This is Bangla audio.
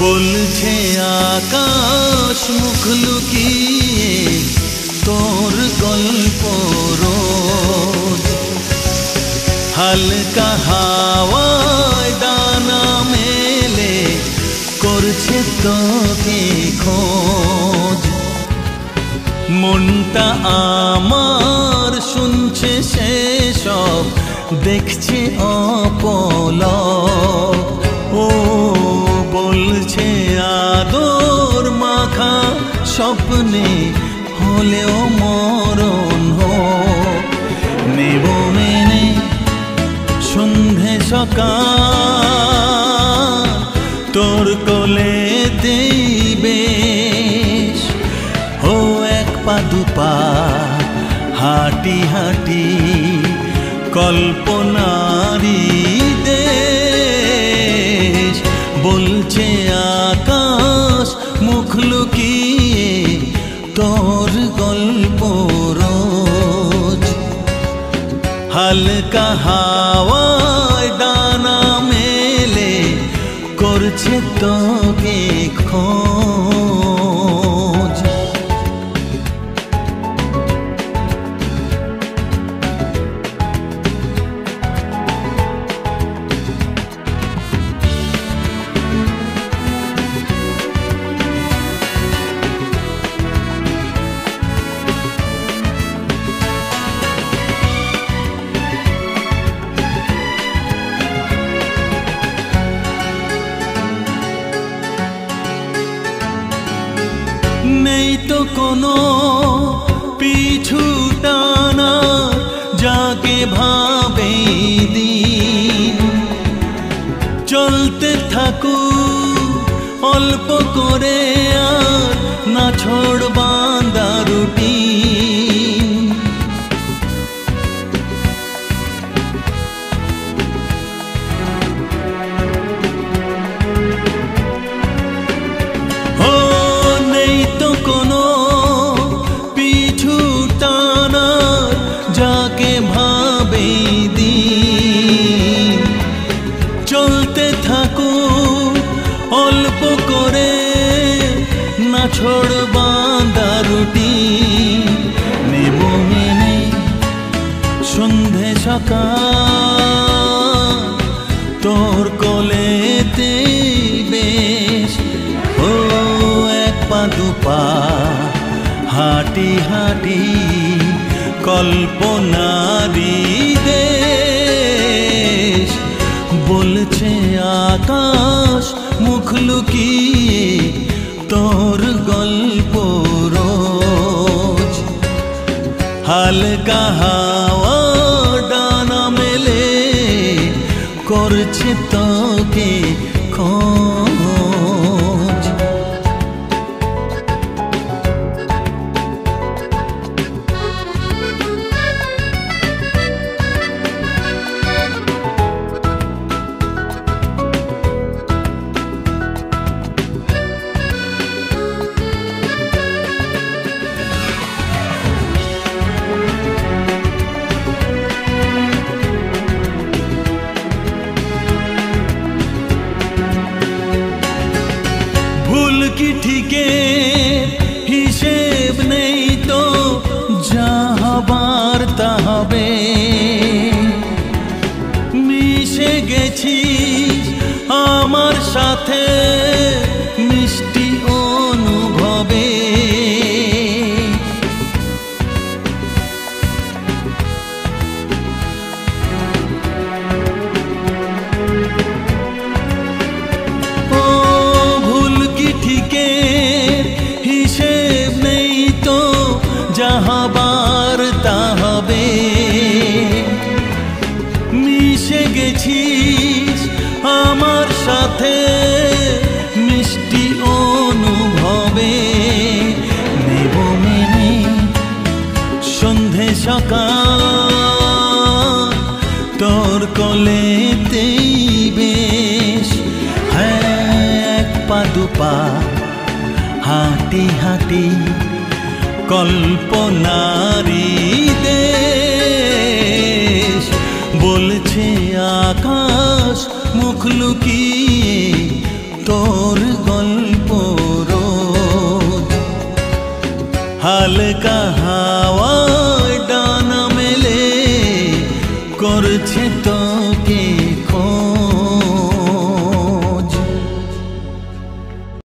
বলছে আকাশ মুখ লুকিয়ে তোর গল্প রোজ, হালকা হাওয়ায় ডানা মেলে করছে তোকে খোঁজ। মনটা আমার শুনছে সেসব, দেখছে অপলক। ও বলছে আদর মাখা স্বপ্নে হলেও মরণ হোক। নেব মেনে সন্ধে সকাল তোর কোলে দেবে, ও এক পা দুপা হাঁটি হাঁটি কল্পনারি দেশ। বলছে আকাশ মুখ লুকিয়ে তোর গল্প রোজ, হালকা হাওয়ায় ডানা মেলে করছে তোকে খোঁজ। নেই তো কোনো পিছু টানা, যাকে ভাবে দিন চলতে থাকুক অল্প করে, আর না ছোড় বাঁধা রুটিন। কোনো পিছু টানা, যাকে ভাবে দিন চলতে থাকুক অল্প করে, না ছোড় বাঁধা রুটিন। নেব মেনে সন্ধে সকাল তোর কোলেতে বেশ, ও এক পা দুপা হাঁটি হাঁটি কল্পনারি দেশ। বলছে আকাশ মুখ লুকিয়ে তোর গল্প রোজ, হালকা হাওয়া ডানা মেলে করছে তোকে খোঁজ। ভুল কি ঠিকে হিসেব নেই তো, যা হবার তা হবে। মিশে গেছিস আমার সাথে মিষ্টি অনুভবে, হিসেব নেই তো যা হবার তা হবে। মিশে গেছিস আমার সাথে মিষ্টি অনুভবে। নেব মেনে সন্ধে সকাল তোর কোলেতেই বেশ, হ্যাঁ এক পা দুপা হাঁটি হাঁটি কল্পনারি দেশ। বলছে আকাশ মুখ লুকিয়ে তোর হালকা